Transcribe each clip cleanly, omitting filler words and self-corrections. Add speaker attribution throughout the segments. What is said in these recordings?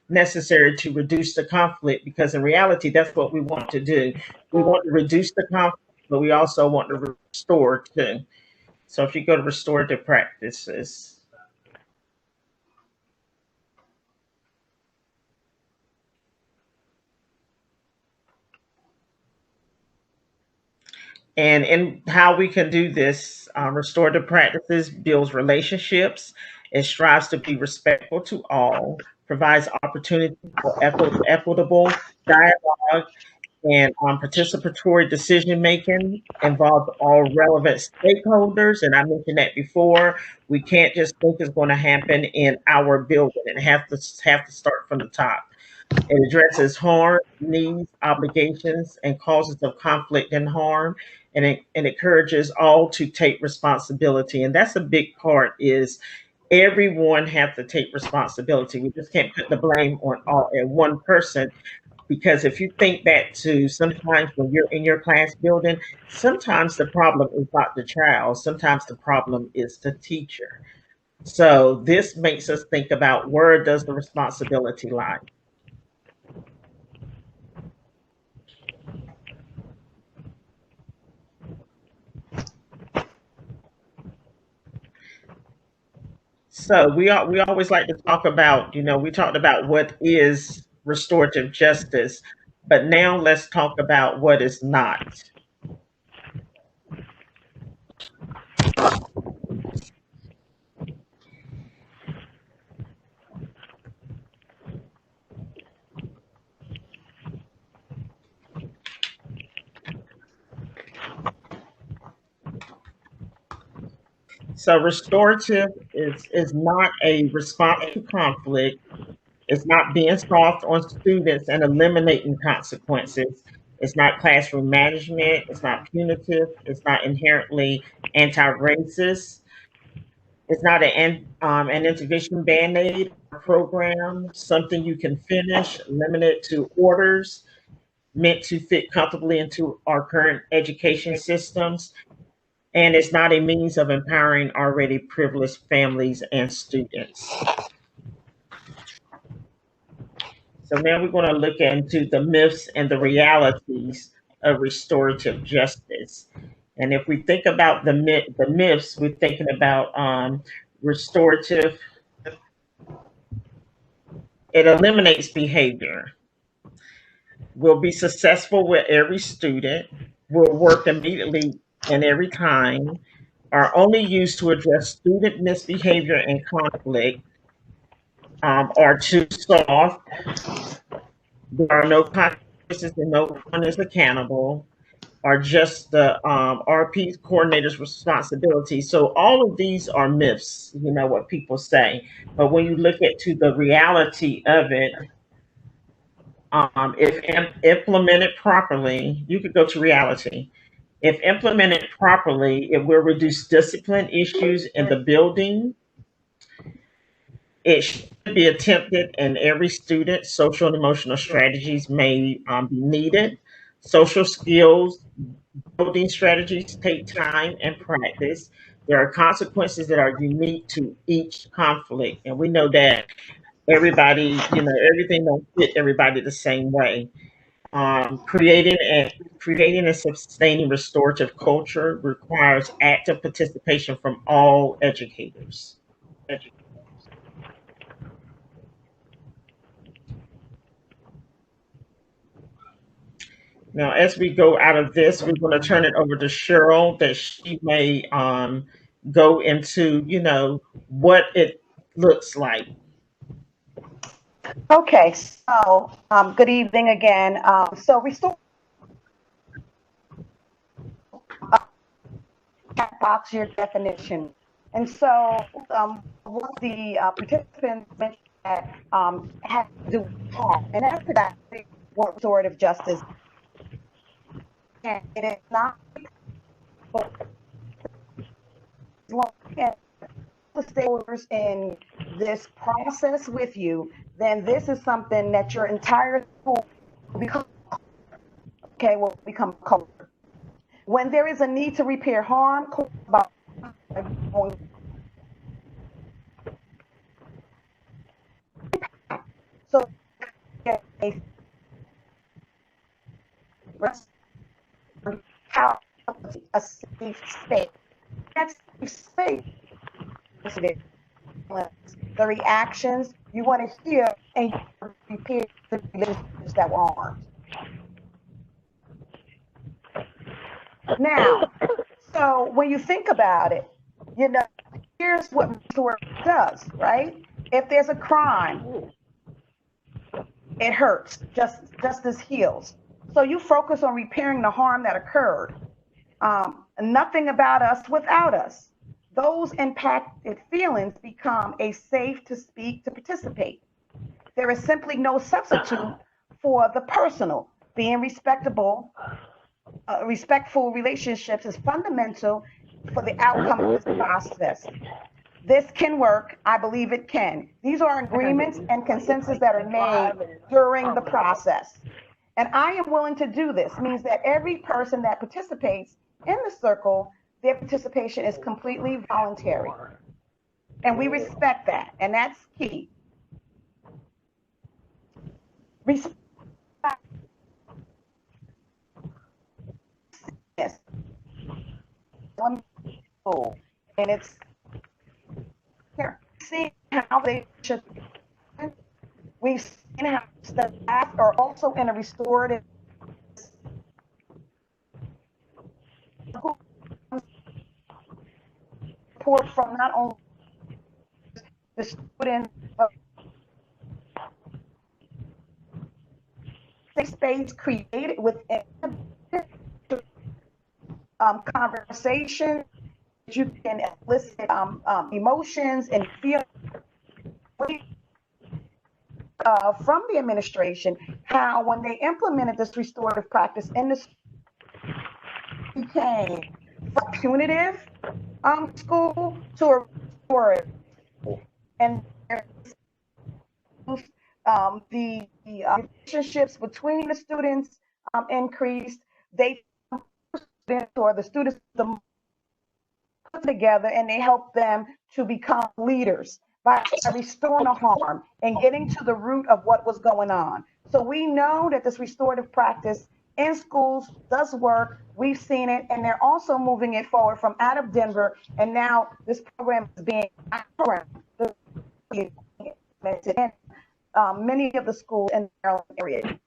Speaker 1: necessary to reduce the conflict, because in reality, that's what we want to do. We want to reduce the conflict, but we also want to restore too. So if you go to restorative practices, and in how we can do this, restorative practices builds relationships. It strives to be respectful to all, provides opportunity for equitable dialogue, and participatory decision making involves all relevant stakeholders. And I mentioned that before. We can't just think it's going to happen in our building. It have to start from the top. It addresses harm, needs, obligations, and causes of conflict and harm, and it encourages all to take responsibility. And that's a big part. Is everyone have to take responsibility. We just can't put the blame on all at one person, because if you think back to sometimes when you're in your class building, sometimes the problem is not the child, sometimes the problem is the teacher. So this makes us think about, where does the responsibility lie? So we always like to talk about, we talked about what is restorative justice, but now let's talk about what is not. So restorative is not a response to conflict. It's not being soft on students and eliminating consequences. It's not classroom management. It's not punitive. It's not inherently anti-racist. It's not an intervention band-aid program, something you can finish, limited to orders, meant to fit comfortably into our current education systems. And it's not a means of empowering already privileged families and students. So now we're going to look into the myths and the realities of restorative justice. And if we think about the myths, we're thinking about restorative. It eliminates behavior. Will be successful with every student. Will work immediately and every time. Are only used to address student misbehavior and conflict. Are too soft. There are no consequences and no one is accountable. Are just the RP coordinator's responsibility. So all of these are myths, what people say. But when you look at to the reality of it, if implemented properly, you could go to reality. If implemented properly, it will reduce discipline issues in the building. It should be attempted in every student. Social and emotional strategies may be needed. Social skills building strategies take time and practice. There are consequences that are unique to each conflict, and we know that everybody, everything don't fit everybody the same way. Creating and sustaining restorative culture requires active participation from all educators. Now, as we go out of this, we're going to turn it over to Cheryl, that she may go into, what it looks like.
Speaker 2: Okay, so good evening again. So restore box your definition. And so what the participants mentioned that had to do with harm. And after that, what restorative justice, and it is not, but as long as the stakeholders in this process with you, then this is something that your entire school will become culture. When there is a need to repair harm, about So a safe space. That's safe space. The reactions you want to hear and you prepare the relationships that were harmed. Now, so when you think about it, you know, here's what restorative does, right? If there's a crime, it hurts. Justice heals. So you focus on repairing the harm that occurred. Nothing about us without us. Those impacted feelings become a safe to speak, to participate. There is simply no substitute for the personal. Being respectful relationships is fundamental for the outcome of this process. This can work. I believe it can. These are agreements and consensus that are made during the process. And I am willing to do this. It means that every person that participates in the circle, their participation is completely voluntary. And we respect that. And that's key. Respect. Yes. And it's seeing how they should. We've seen how staff are also in a restorative support from not only the student, but safe space created within conversation. You can elicit emotions and feelings from the administration, how when they implemented this restorative practice in the became from punitive school to a restorative, and the relationships between the students increased. They or the students put together, and they help them to become leaders by restoring the harm and getting to the root of what was going on. So we know that this restorative practice in schools does work. We've seen it, and they're also moving it forward from out of Denver, and now this program is being implemented in many of the schools in the Maryland area.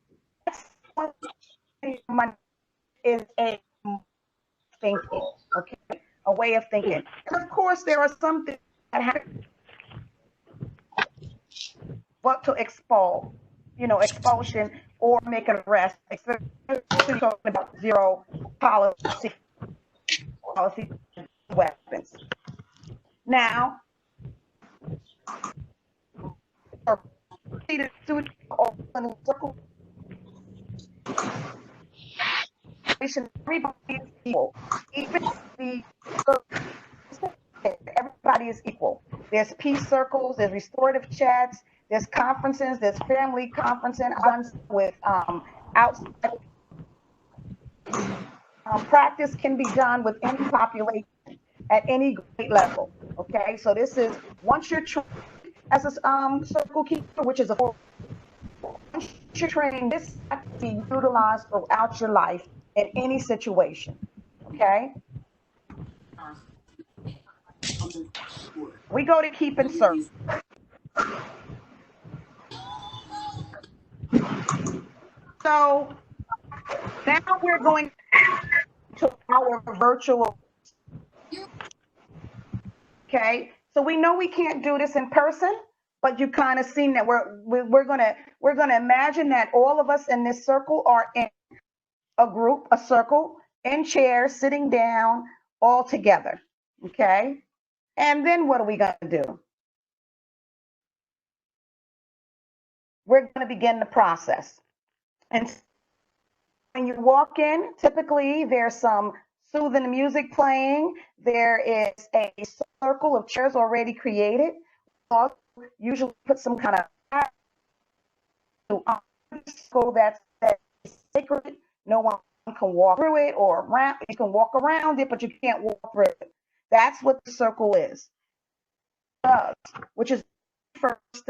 Speaker 2: Is a thinking, okay, a way of thinking. And of course, there are some things that happen, but to expulsion or make an arrest, especially talking about zero policy weapons. Now, everybody is equal. Even the everybody is equal. There's peace circles, there's restorative chats, there's conferences, there's family conferencing with outside. Practice can be done with any population at any grade level. Okay, so this is once you're trained as a circle keeper, which is once you're trained, this can be utilized throughout your life in any situation. Okay. We go to keep and serve. So now we're going to our virtual. Okay, so we know we can't do this in person, but you kind of seen that we're gonna imagine that all of us in this circle are in a group, a circle, in chairs, sitting down, all together. Okay, and then what are we gonna do? We're gonna begin the process. And when you walk in, typically there's some soothing music playing. There is a circle of chairs already created. Also usually put some kind of circle that's sacred. No one can walk through it or around. You can walk around it, but you can't walk through it. That's what the circle is. Which is first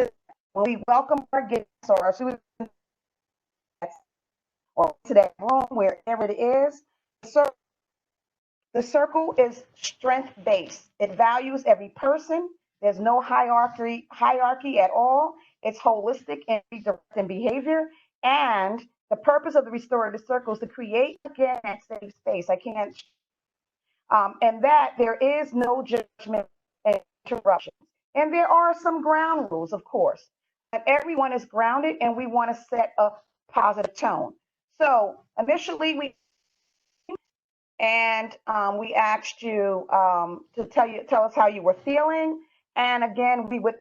Speaker 2: when we welcome our guests or our students or to that room, wherever it is, the circle is strength-based. It values every person. There's no hierarchy at all. It's holistic and redirecting behavior. And the purpose of the restorative circle is to create, again, that safe space. I can't, and that there is no judgment and interruptions. And there are some ground rules, of course. And everyone is grounded, and we want to set a positive tone. So initially, we asked you to tell us how you were feeling, and again we would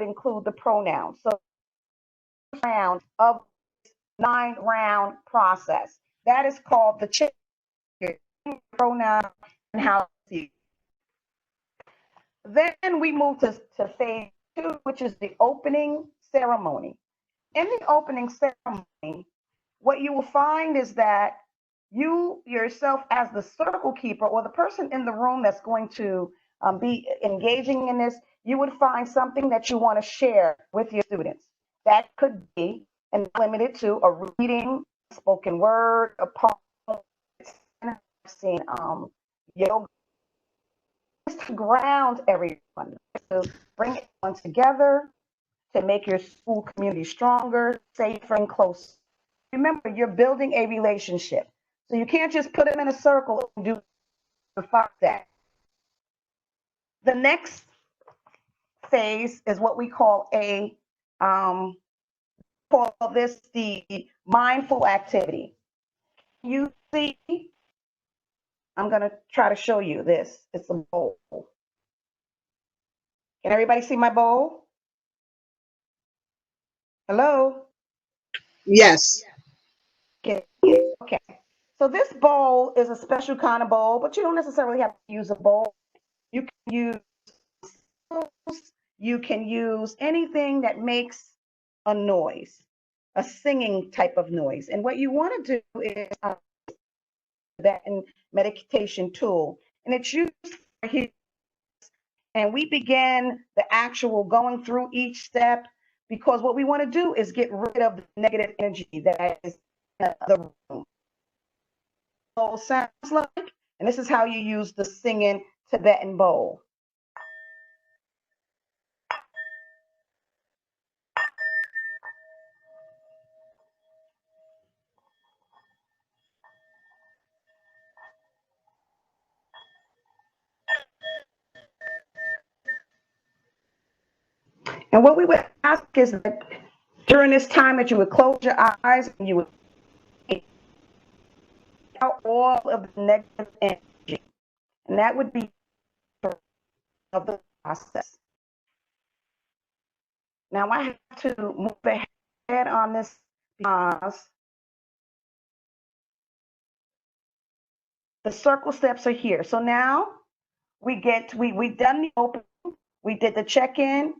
Speaker 2: include the pronouns. So round of 9-round process that is called the check pronoun and how to use. Then we move to phase 2, which is the opening ceremony. In the opening ceremony, what you will find is that you yourself, as the circle keeper or the person in the room that's going to be engaging in this, you would find something that you want to share with your students. That could be, and limited to, a reading, spoken word, a poem. I've seen yoga, to ground everyone, to bring everyone together, to make your school community stronger, safer, and closer. Remember, you're building a relationship. So you can't just put them in a circle and do that. The next phase is what we call call this the mindful activity. You see, I'm going to try to show you this. It's a bowl. Can everybody see my bowl? Hello?
Speaker 3: Yes.
Speaker 2: Okay. So this bowl is a special kind of bowl, but you don't necessarily have to use a bowl. You can use anything that makes a noise, a singing type of noise. And what you want to do is that in meditation tool, and it's used for here. And we begin the actual going through each step, because what we want to do is get rid of the negative energy that is in the room. Bowl sounds like, and this is how you use the singing Tibetan bowl. And what we would ask is that during this time that you would close your eyes and you would take out all of the negative energy. And that would be of the process. Now I have to move ahead on this because the circle steps are here. So now we've done the opening, we did the check-in,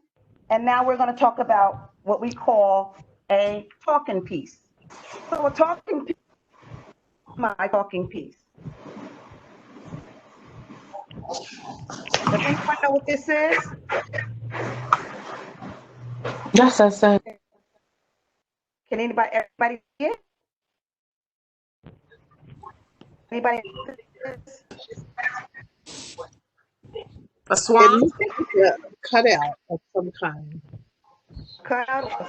Speaker 2: and now we're going to talk about what we call a talking piece. So a talking piece, my talking piece. Does anyone know what this is?
Speaker 4: Yes, I said.
Speaker 2: Can everybody see it? Anybody?
Speaker 1: A swan?
Speaker 3: It looks like a cutout of some kind.
Speaker 2: Cutout, a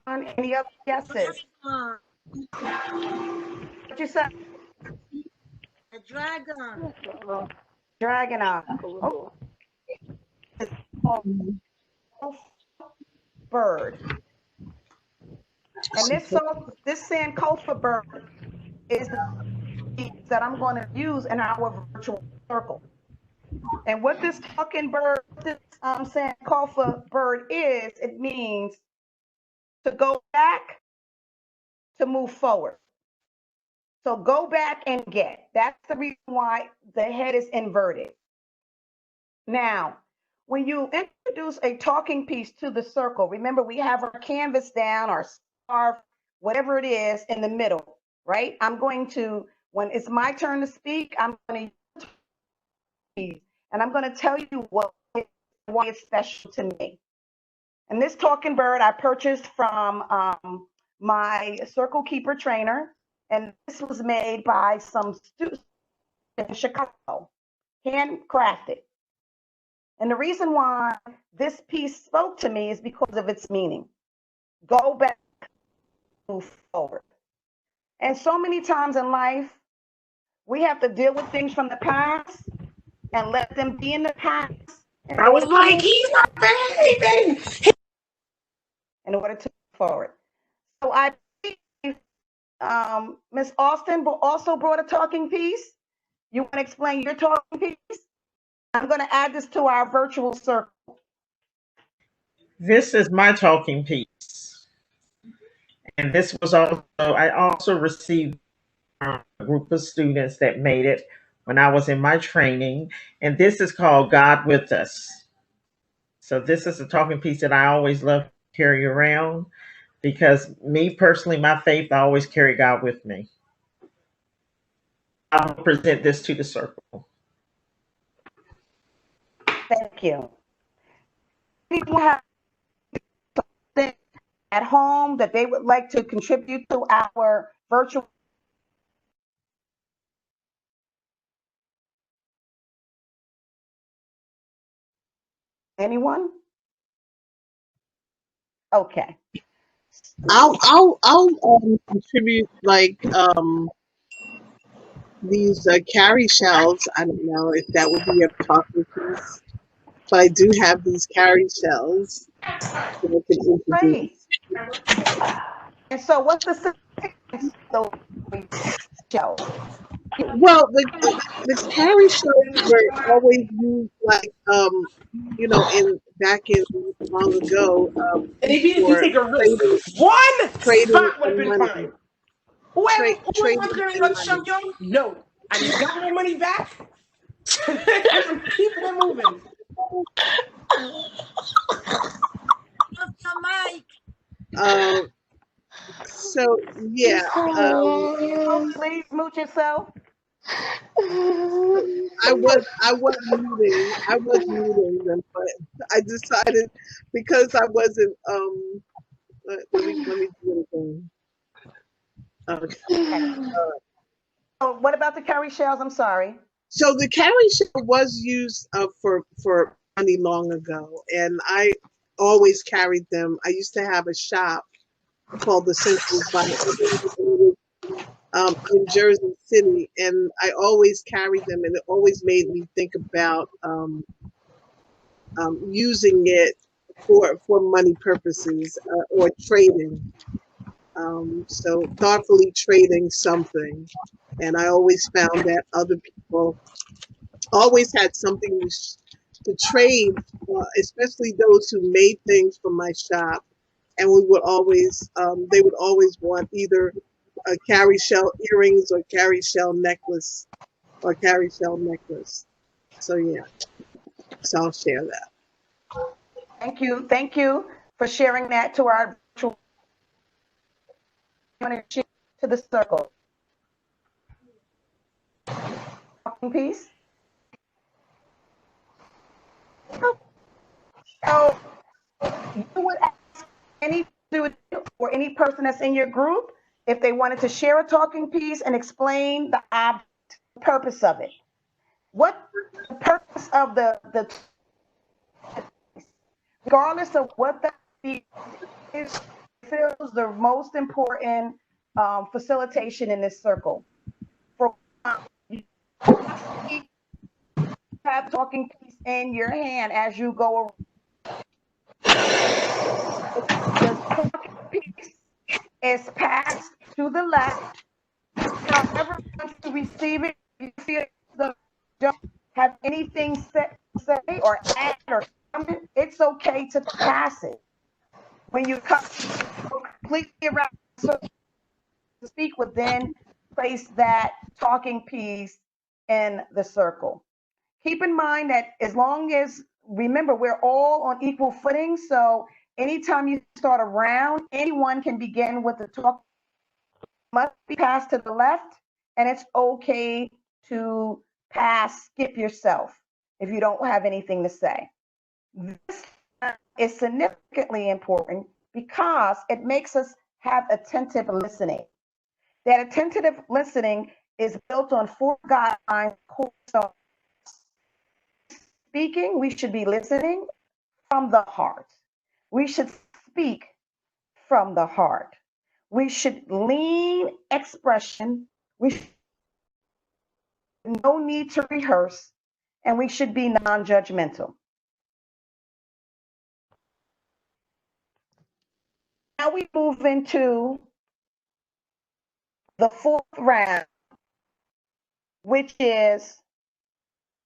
Speaker 2: swan, any other guesses? What you said?
Speaker 5: A dragon.
Speaker 2: Dragon eye. Oh. It's called bird. And this Sankofa bird is the piece that I'm going to use in our virtual circle. And what this talking bird, this Sankofa bird is, it means to go back, to move forward. So go back and get. That's the reason why the head is inverted. Now, when you introduce a talking piece to the circle, remember we have our canvas down, our scarf, whatever it is in the middle, right? I'm going to, when it's my turn to speak, I'm going to, and I'm going to tell you why it's special to me. And this talking bird I purchased from my Circle Keeper trainer. And this was made by some students in Chicago, handcrafted. And the reason why this piece spoke to me is because of its meaning. Go back, move forward. And so many times in life, we have to deal with things from the past and let them be in the past.
Speaker 4: I was like, he's not baby.
Speaker 2: In order to move forward. So I believe Ms. Austin also brought a talking piece. You want to explain your talking piece? I'm going to add this to our virtual circle.
Speaker 1: This is my talking piece. And this was also, I also received a group of students that made it when I was in my training. And this is called God with Us. So this is a talking piece that I always love to carry around because me personally, my faith, I always carry God with me. I will present this to the circle.
Speaker 2: Thank you. People have something at home that they would like to contribute to our virtual. Anyone? Okay.
Speaker 3: I'll contribute like these carry shells. I don't know if that would be a talking piece, but I do have these carry shells that I can introduce.
Speaker 2: Great. And so what's the significance of those shells?
Speaker 3: Well, the carry shells were always used like you know, in back in long ago
Speaker 4: And even if you
Speaker 3: for
Speaker 4: take a risk, one
Speaker 3: trading
Speaker 4: spot would have
Speaker 3: and
Speaker 4: been
Speaker 3: money.
Speaker 4: fine. Whoever was
Speaker 3: Trading
Speaker 4: going to
Speaker 3: and
Speaker 4: let
Speaker 3: money.
Speaker 4: some yo, no, I just got my money back. Keep it moving.
Speaker 5: Off your mic.
Speaker 3: So yeah,
Speaker 2: Please mute yourself.
Speaker 3: I was muting them, but I decided because I wasn't let me do it again. Okay.
Speaker 2: So what about the carry shells? I'm sorry.
Speaker 3: So the carry shell was used for money long ago, and I always carried them. I used to have a shop called the Central Bank in Jersey City, and I always carried them, and it always made me think about using it for money purposes or trading. So thoughtfully trading something, and I always found that other people always had something to trade, especially those who made things for my shop, and we would always they would always want either a carry shell earrings or carry shell necklace or carry shell necklace. So yeah, so I'll share that.
Speaker 2: Thank you. Thank you for sharing that to our virtual to the circle. Talking piece. So you would ask any student or any person that's in your group if they wanted to share a talking piece and explain the object, purpose of it. What the purpose of the regardless of what that is, feels the most important facilitation in this circle. For you have talking piece in your hand as you go around. The talking piece is passed to the left. However, once you receive it, you feel the don't have anything to say or add or comment, it's okay to pass it. When you come completely around to speak, would then place that talking piece in the circle. Keep in mind that as long as, remember, we're all on equal footing. So anytime you start a round, anyone can begin with the talk, must be passed to the left, and it's okay to skip yourself if you don't have anything to say. This is significantly important because it makes us have attentive listening. That attentive listening is built on 4 guidelines. Speaking, we should be listening from the heart. We should speak from the heart. We should lean expression. We should no need to rehearse, and we should be non-judgmental. Now we move into the 4th round, which is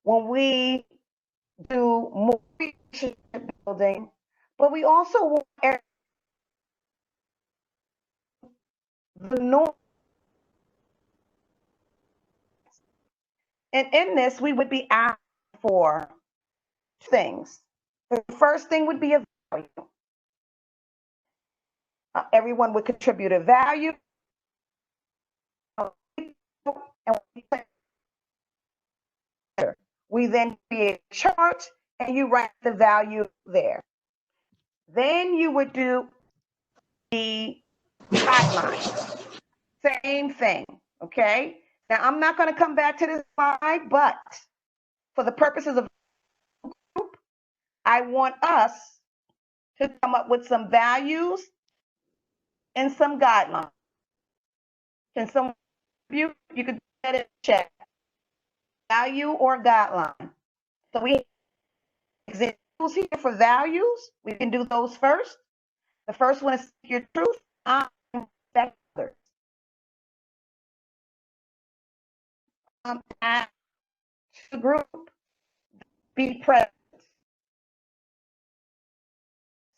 Speaker 2: when we do more relationship building, but we also want the norm. And in this, we would be asking for things. The first thing would be a value. Everyone would contribute a value. And we then create a chart and you write the value there. Then you would do the guidelines. Same thing, okay? Now, I'm not going to come back to this slide, but for the purposes of the group, I want us to come up with some values and some guidelines. Can some of you could do that in chat, value or guideline. So we have examples here for values. We can do those first. The first one is speak your truth. I respect others. Add to the group. Be present.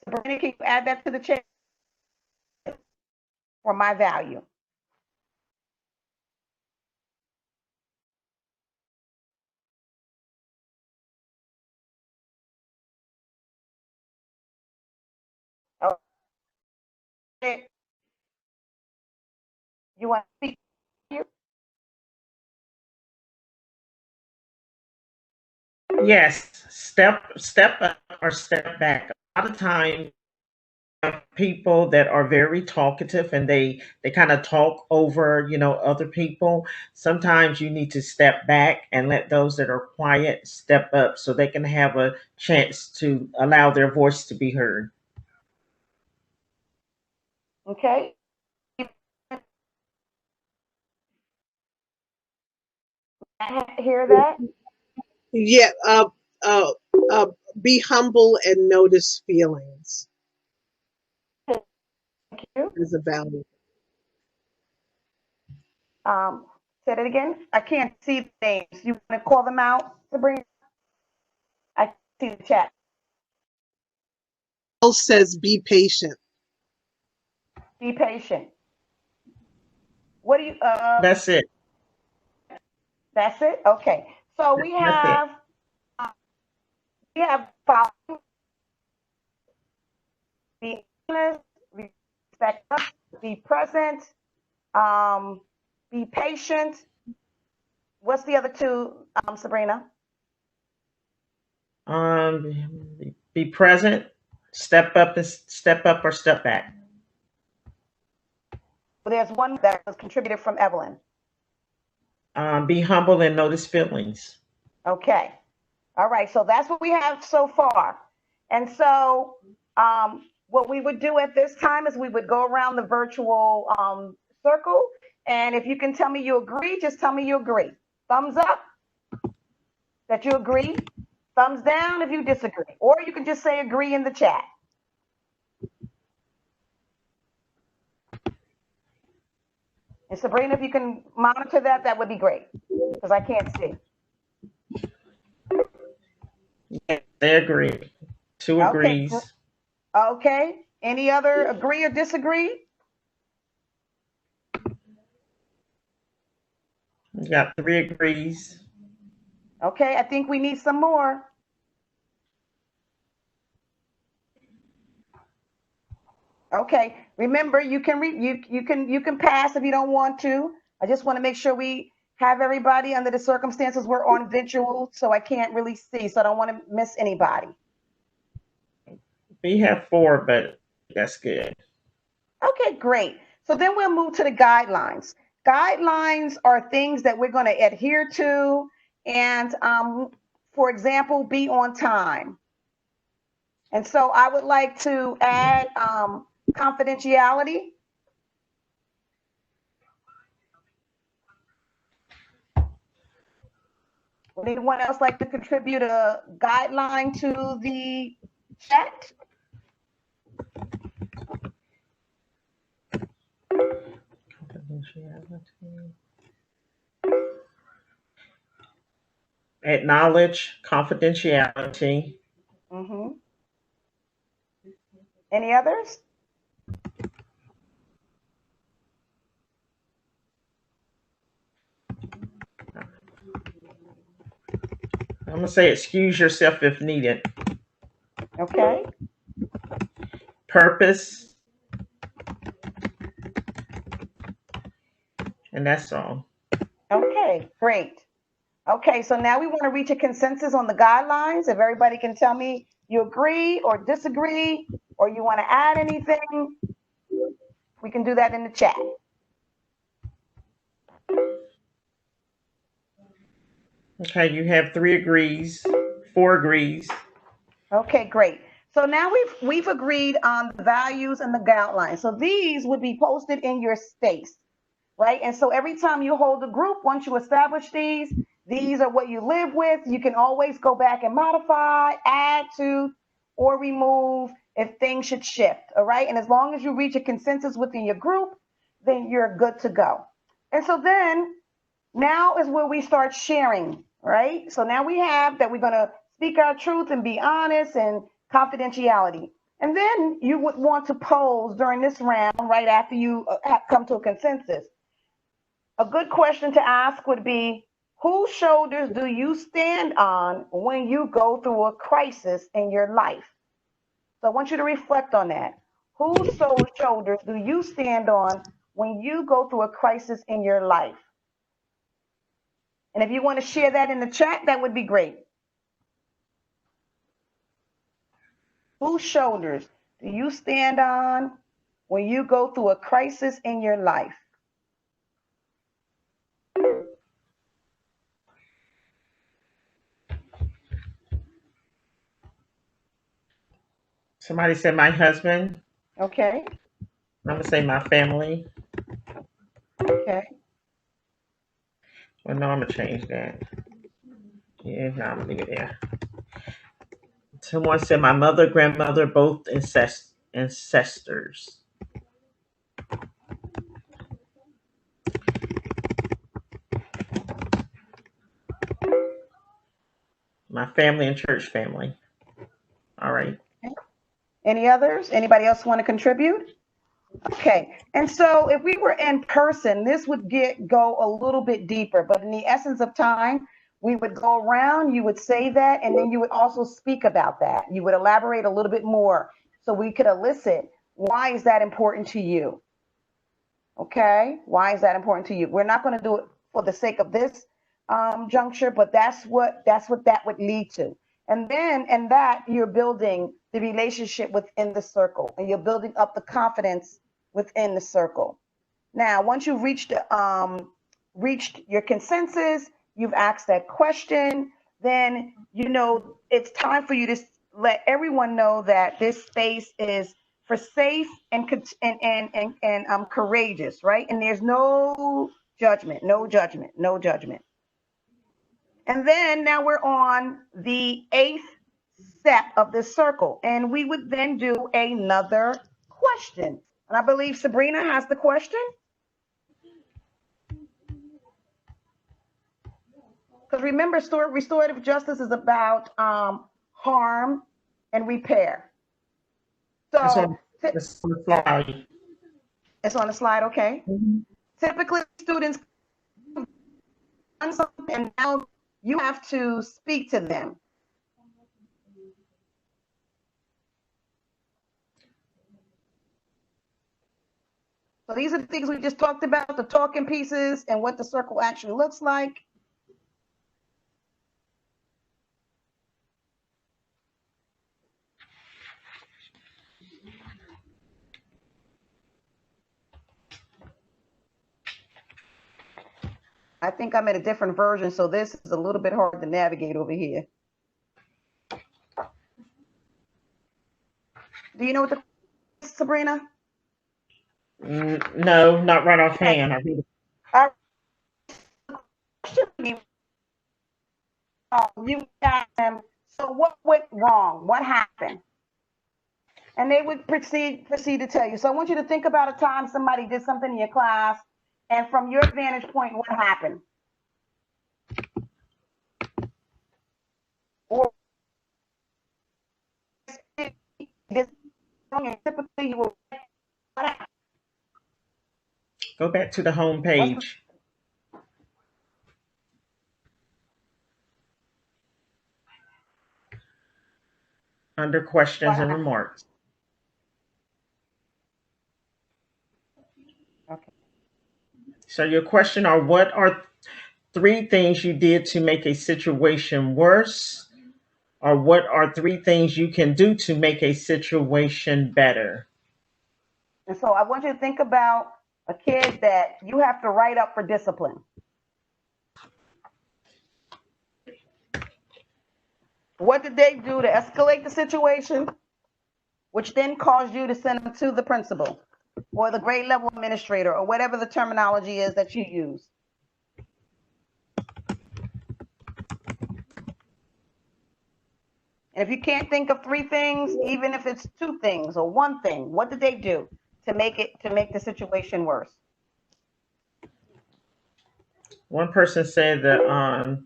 Speaker 2: Sabrina, can you add that to the chat for my value? Okay. You want to speak here?
Speaker 1: Yes, step up or step back. A lot of times, people that are very talkative and they kind of talk over, other people. Sometimes you need to step back and let those that are quiet step up so they can have a chance to allow their voice to be heard.
Speaker 2: Okay. Hear that?
Speaker 3: Yeah. Be humble and notice feelings.
Speaker 2: Thank you.
Speaker 3: Is a value.
Speaker 2: Say that again. I can't see the names. You want to call them out, Sabrina? I can see the chat.
Speaker 3: Cheryl says be patient.
Speaker 2: Be patient. What do you?
Speaker 1: That's it.
Speaker 2: That's it. Okay. So we have following. Be honest. Respect us. Be present. Be patient. What's the other 2, Sabrina?
Speaker 1: Be present, step up or step back.
Speaker 2: Well, there's one that was contributed from Evelyn.
Speaker 1: Be humble and notice feelings.
Speaker 2: Okay. All right. So that's what we have so far. And so what we would do at this time is we would go around the virtual circle. And if you can tell me you agree, just tell me you agree. Thumbs up that you agree. Thumbs down if you disagree. Or you can just say agree in the chat. And Sabrina, if you can monitor that, that would be great. Because I can't see.
Speaker 1: Yeah, they agree. 2 agrees.
Speaker 2: Okay. Any other agree or disagree?
Speaker 1: You got 3 agrees.
Speaker 2: Okay, I think we need some more. Okay, remember you can pass if you don't want to. I just want to make sure we have everybody. Under the circumstances we're on virtual, so I can't really see, so I don't want to miss anybody.
Speaker 1: We have 4, but that's good.
Speaker 2: Okay, great. So then we'll move to the guidelines. Guidelines are things that we're going to adhere to, and for example, be on time. And so I would like to add confidentiality. Would anyone else like to contribute a guideline to the chat?
Speaker 1: Acknowledge confidentiality.
Speaker 2: Mm-hmm. Any others?
Speaker 1: I'm going to say excuse yourself if needed.
Speaker 2: Okay.
Speaker 1: Purpose. And that's all.
Speaker 2: Okay, great. Okay, so now we want to reach a consensus on the guidelines. If everybody can tell me you agree or disagree, or you want to add anything, we can do that in the chat.
Speaker 1: Okay, you have 3 agrees, 4 agrees.
Speaker 2: Okay, great. So now we've agreed on the values and the guidelines. So these would be posted in your space, right? And so every time you hold a group, once you establish these are what you live with. You can always go back and modify, add to, or remove if things should shift, all right? And as long as you reach a consensus within your group, then you're good to go. And so then now is where we start sharing, right? So now we have that we're going to speak our truth and be honest and confidentiality. And then you would want to pose during this round right after you come to a consensus. A good question to ask would be, whose shoulders do you stand on when you go through a crisis in your life? So I want you to reflect on that. Whose shoulders do you stand on when you go through a crisis in your life? And if you want to share that in the chat, that would be great. Whose shoulders do you stand on when you go through a crisis in your life?
Speaker 1: Somebody said my husband.
Speaker 2: Okay.
Speaker 1: I'm going to say my family.
Speaker 2: Okay.
Speaker 1: Well, no, I'm going to change that. Yeah, no, I'm going to leave it there. Someone said my mother, grandmother, both ancestors. My family and church family. All right.
Speaker 2: Okay. Any others? Anybody else want to contribute? Okay. And so if we were in person, this would go a little bit deeper, but in the essence of time, we would go around, you would say that, and then you would also speak about that. You would elaborate a little bit more so we could elicit, why is that important to you? Okay, why is that important to you? We're not going to do it for the sake of this juncture, but that's what that would lead to. And then in that, you're building the relationship within the circle, and you're building up the confidence within the circle. Now, once you've reached your consensus, you've asked that question, then it's time for you to let everyone know that this space is for safe and courageous, right? And there's no judgment, no judgment, no judgment. And then now we're on the 8th step of the circle, and we would then do another question. And I believe Sabrina has the question. Because remember, restorative justice is about harm and repair. So
Speaker 1: it's on the slide.
Speaker 2: It's on the slide, okay.
Speaker 1: Mm-hmm.
Speaker 2: Typically, students done something, and now you have to speak to them. So these are the things we just talked about, the talking pieces and what the circle actually looks like. I think I'm at a different version, so this is a little bit hard to navigate over here. Do you know what the Sabrina?
Speaker 1: No, not right offhand. I read it.
Speaker 2: Our question you asked them, so what went wrong? What happened? And they would proceed to tell you. So I want you to think about a time somebody did something in your class, and from your vantage point, what happened? Or typically you will
Speaker 1: Go back to the home page. Under questions and remarks.
Speaker 2: Okay.
Speaker 1: So your question are, what are 3 things you did to make a situation worse? Or what are 3 things you can do to make a situation better?
Speaker 2: And so I want you to think about a kid that you have to write up for discipline. What did they do to escalate the situation, which then caused you to send them to the principal or the grade level administrator or whatever the terminology is that you use? And if you can't think of 3 things, even if it's 2 things or 1 thing, what did they do to make the situation worse?
Speaker 1: One person said that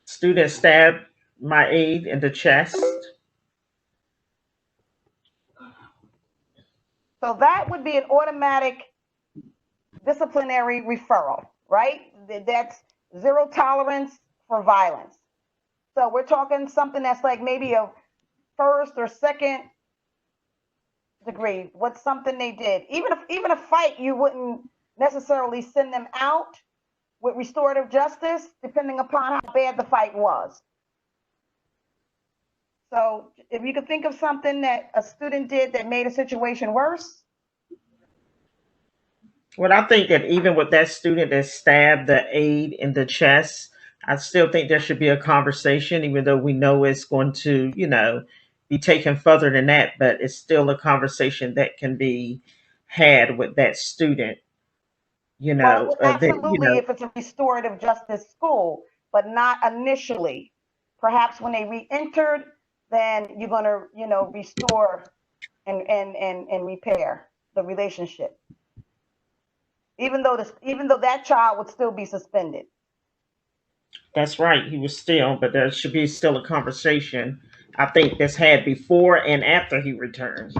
Speaker 1: student stabbed my aide in the chest.
Speaker 2: So that would be an automatic disciplinary referral, right? That's 0 tolerance for violence. So we're talking something that's like maybe a 1st or 2nd degree. What's something they did? Even a fight, you wouldn't necessarily send them out with restorative justice, depending upon how bad the fight was. So if you could think of something that a student did that made a situation worse.
Speaker 1: Well, I think that even with that student that stabbed the aide in the chest, I still think there should be a conversation, even though we know it's going to, be taken further than that, but it's still a conversation that can be had with that student,
Speaker 2: Well, absolutely,
Speaker 1: that.
Speaker 2: if it's a restorative justice school, but not initially. Perhaps when they re-entered, then you're going to, restore and repair the relationship. Even though that child would still be suspended.
Speaker 1: That's right. He was still, but there should be still a conversation, I think, that's had before and after he returns.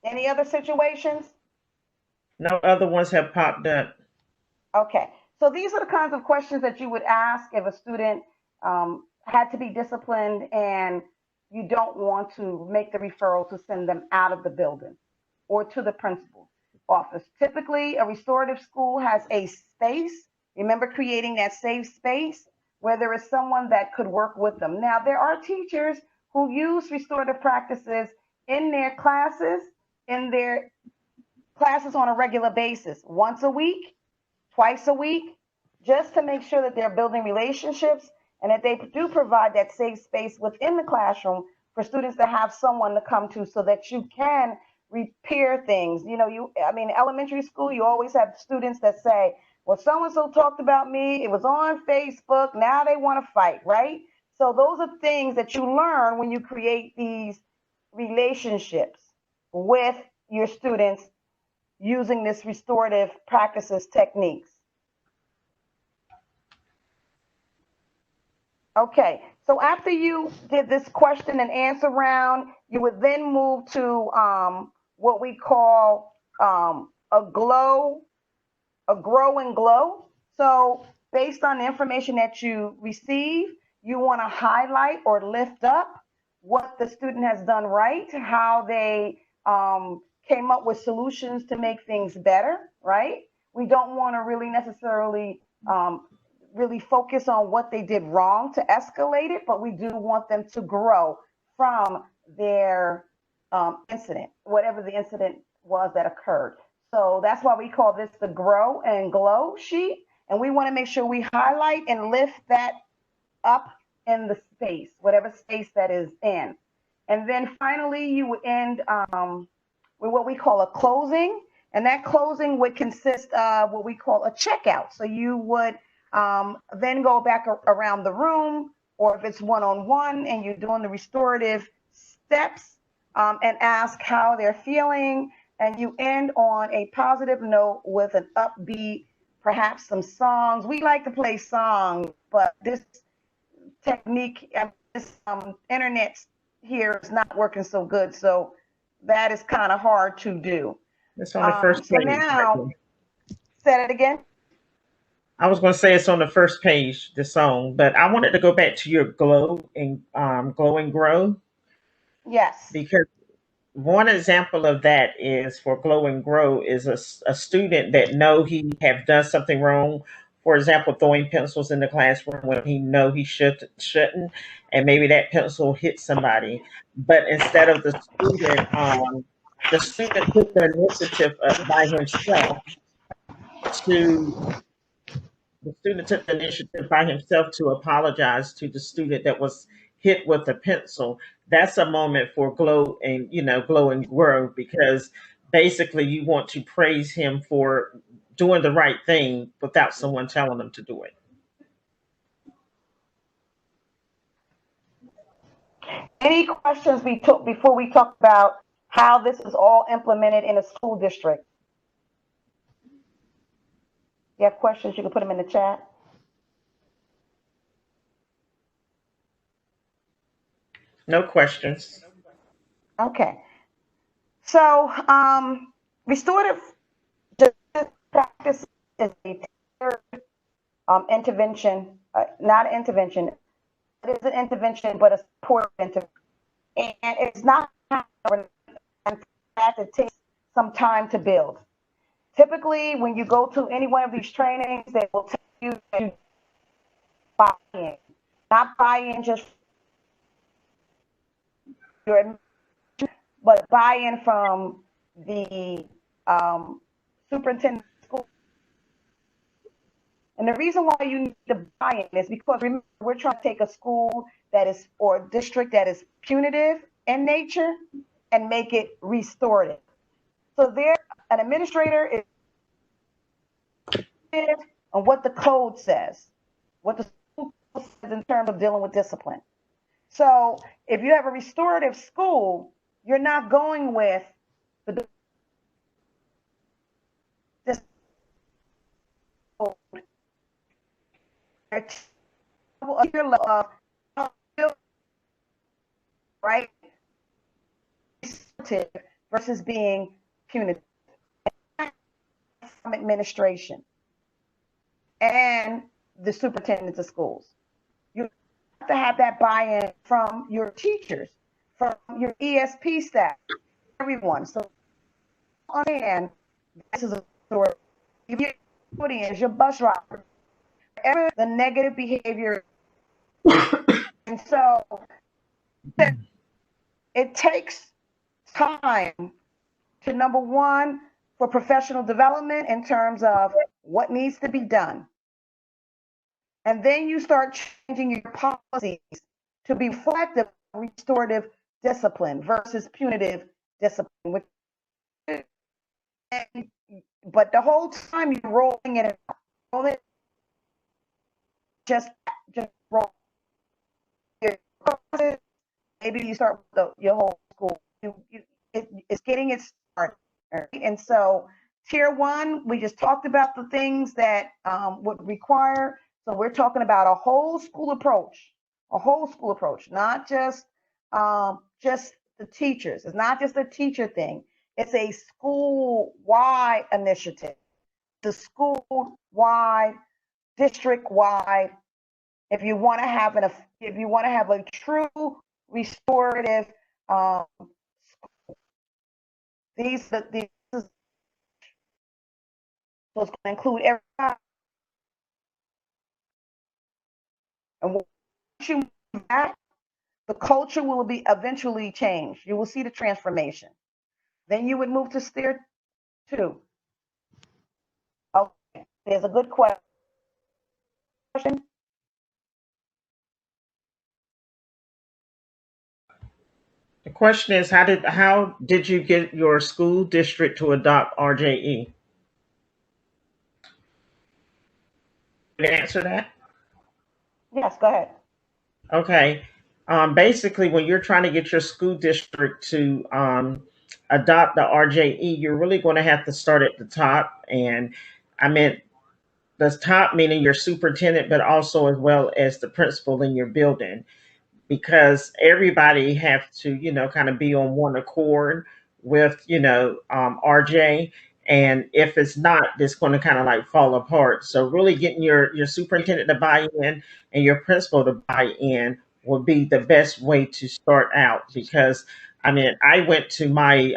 Speaker 2: Any other situations?
Speaker 1: No other ones have popped up.
Speaker 2: Okay. So these are the kinds of questions that you would ask if a student had to be disciplined and you don't want to make the referral to send them out of the building or to the principal's office. Typically, a restorative school has a space. Remember creating that safe space where there is someone that could work with them. Now, there are teachers who use restorative practices in their classes on a regular basis, once a week, twice a week, just to make sure that they're building relationships and that they do provide that safe space within the classroom for students to have someone to come to so that you can repair things. Elementary school, you always have students that say, well, so-and-so talked about me. It was on Facebook. Now they want to fight, right? So those are things that you learn when you create these relationships with your students using this restorative practices techniques. Okay, so after you did this question and answer round, you would then move to what we call a grow and glow. So based on the information that you receive, you want to highlight or lift up what the student has done right, how they came up with solutions to make things better, right? We don't want to really necessarily really focus on what they did wrong to escalate it, but we do want them to grow from their incident, whatever the incident was that occurred. So that's why we call this the grow and glow sheet. And we want to make sure we highlight and lift that up in the space, whatever space that is in. And then finally, you would end with what we call a closing. And that closing would consist of what we call a checkout. So you would then go back around the room, or if it's one-on-one and you're doing the restorative steps, and ask how they're feeling. And you end on a positive note with an upbeat, perhaps some songs. We like to play songs, but this technique, this internet here is not working so good. So that is kind of hard to do.
Speaker 1: It's on the first
Speaker 2: So
Speaker 1: page.
Speaker 2: now, say it again.
Speaker 1: I was going to say it's on the first page, the song, but I wanted to go back to your glow and grow,
Speaker 2: Yes.
Speaker 1: because one example of that is for glow and grow is a student that know he have done something wrong. For example, throwing pencils in the classroom when he know he shouldn't, and maybe that pencil hit somebody. But instead of the student took the initiative by himself to the student took the initiative by himself to apologize to the student that was hit with a pencil. That's a moment for glow and grow, because basically you want to praise him for doing the right thing without someone telling him to do it.
Speaker 2: Any questions we took before we talk about how this is all implemented in a school district? You have questions, you can put them in the chat.
Speaker 1: No questions.
Speaker 2: Okay. So, restorative justice practice is a tailored intervention, not intervention. It is an intervention, but a support intervention. And it's not and that it takes some time to build. Typically, when you go to any one of these trainings, they will tell you to buy in, not buy in just your, but buy in from the superintendent of school. And the reason why you need to buy in is because remember, we're trying to take a school that is, or a district that is punitive in nature and make it restorative. So there, an administrator is on what the code says, what the school code says in terms of dealing with discipline. So if you have a restorative school, you're not going with the right versus being punitive from administration and the superintendents of schools. You have to have that buy-in from your teachers, from your ESP staff, everyone. So understand this is a story. If your audience, your bus driver, whatever the negative behavior, and so it takes time to, number one, for professional development in terms of what needs to be done. And then you start changing your policies to be reflective of restorative discipline versus punitive discipline. But the whole time you're rolling it out, just roll. Maybe you start with your whole school. It's getting it started. And so tier one, we just talked about the things that would require. So we're talking about a whole school approach, not just the teachers. It's not just a teacher thing. It's a school-wide initiative, the school-wide, district-wide. If you want to have a true restorative, these so it's going to include everybody. And once you move back, the culture will be eventually changed. You will see the transformation. Then you would move to tier two. there's a good question.
Speaker 1: The question is, how did you get your school district to adopt RJE? Can you answer that?
Speaker 2: Yes, go ahead.
Speaker 1: Okay. Basically, when you're trying to get your school district to adopt the RJE, you're really going to have to start at the top. And I meant the top meaning your superintendent, but also as well as the principal in your building, because everybody have to, kind of be on one accord with, RJ. And if it's not, it's going to kind of like fall apart. So really getting your superintendent to buy in and your principal to buy in would be the best way to start out. Because I mean, I went to my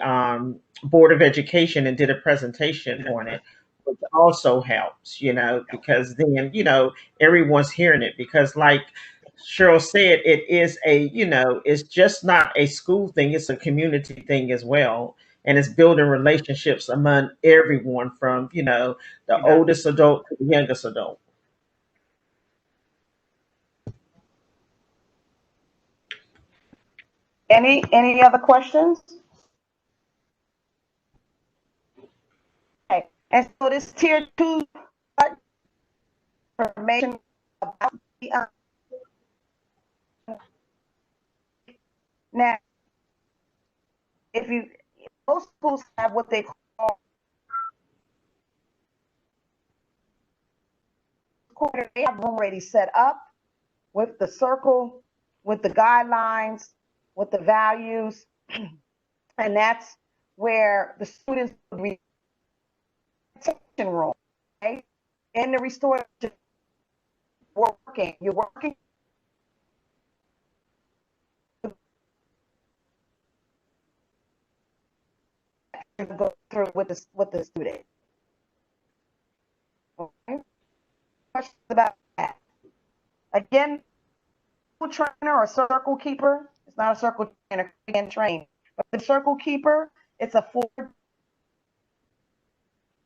Speaker 1: board of education and did a presentation on it, which also helps, because then, everyone's hearing it. Because like Cheryl said, it is it's just not a school thing, it's a community thing as well. And it's building relationships among everyone from, the oldest adult to the youngest adult.
Speaker 2: Any other questions? Okay. And so this tier 2 information about the now, if you most schools have what they call quarter, they have them already set up with the circle, with the guidelines, with the values, and that's where the students would be room, right? In the restorative working, you're working to go through with the student. Okay? Questions about that? Again, trainer or circle keeper. It's not a circle trainer, can train, but the circle keeper, it's a full.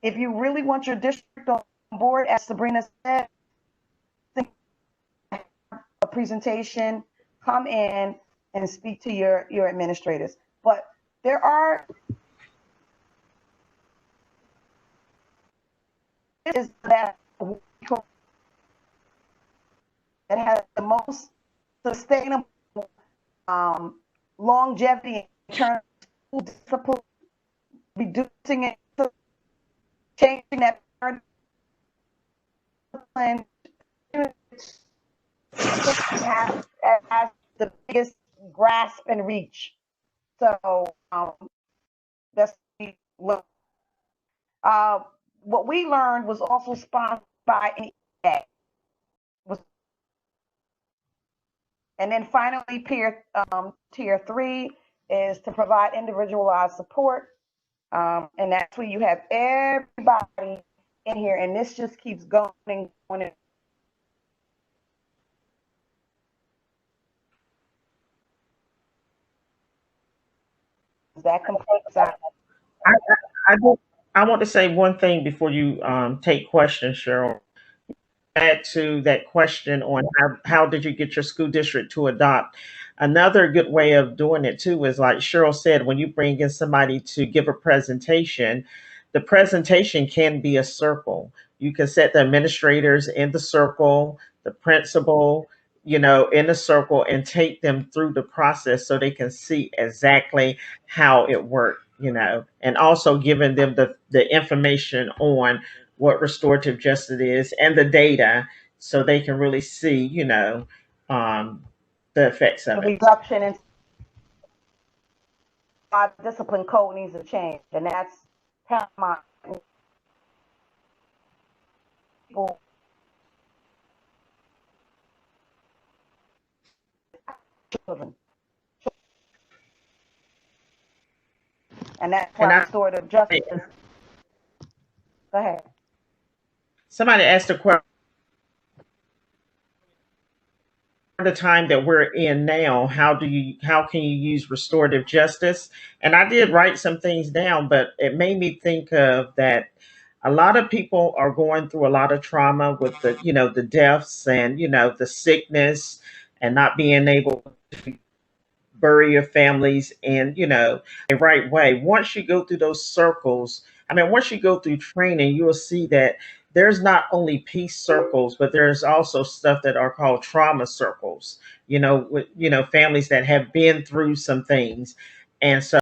Speaker 2: If you really want your district on board, as Sabrina said, a presentation, come in and speak to your administrators. But there are is that has the most sustainable longevity in terms of discipline, reducing it, changing that discipline has the biggest grasp and reach. So that's what we learned was also sponsored by an EA. And then finally, tier 3 is to provide individualized support. And that's where you have everybody in here. And this just keeps going and going. Is that complex?
Speaker 1: I want to say one thing before you take questions, Cheryl. Add to that question on how did you get your school district to adopt. Another good way of doing it too is like Cheryl said, when you bring in somebody to give a presentation, the presentation can be a circle. You can set the administrators in the circle, the principal, in the circle, and take them through the process so they can see exactly how it worked, and also giving them the information on what restorative justice is and the data so they can really see, um, the effects of
Speaker 2: the
Speaker 1: it.
Speaker 2: reduction in our discipline code needs to change, and that's paramount. Children. And that's why restorative justice is. Go ahead.
Speaker 1: Somebody asked a question. The time that we're in now, how can you use restorative justice? And I did write some things down, but it made me think of that A lot of people are going through a lot of trauma with the, the deaths and, the sickness and not being able to bury your families in, the right way. Once you go through those circles, I mean, once you go through training, you will see that there's not only peace circles, but there's also stuff that are called trauma circles, with, families that have been through some things. And so